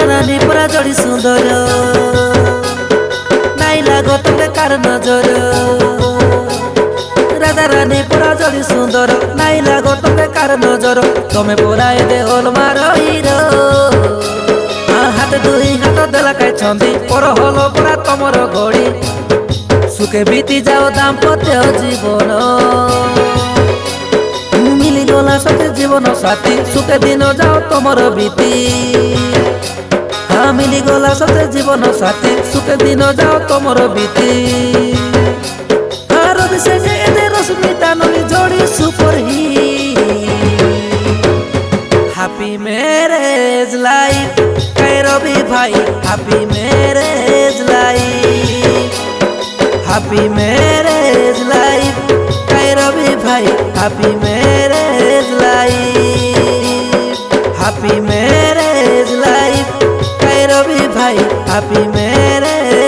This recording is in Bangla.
রানী পুরা জড়ি সুন্দর নাই লাগো তোকে কার নজর রাজা রানী পুরা জড়ি সুন্দর নাই লাগো তোকে কার নজর তুমি পুরাই দে হল মার হিরো হাতে দুই হাত দেলাকায় ছন্দি পর হলো পুরা তোমার ঘড়ি সুখে বিতি যাও দাম্পত্য জীবন মিলি গলা সাথে জীবন সাথী সুখে দিন যাও তোমার বিতি মিলি গলা সাথে জীবন সাথী সুখে দিন যাও তোমার বিতি রবি সে এদের রশ্মিতা নলি জড়ি super hit happy marriage life Rabi ভাই happy marriage life happy marriage life Rabi ভাই happy marriage life happy marriage life Rabi ভাই হ্যাপি ম্যারেজ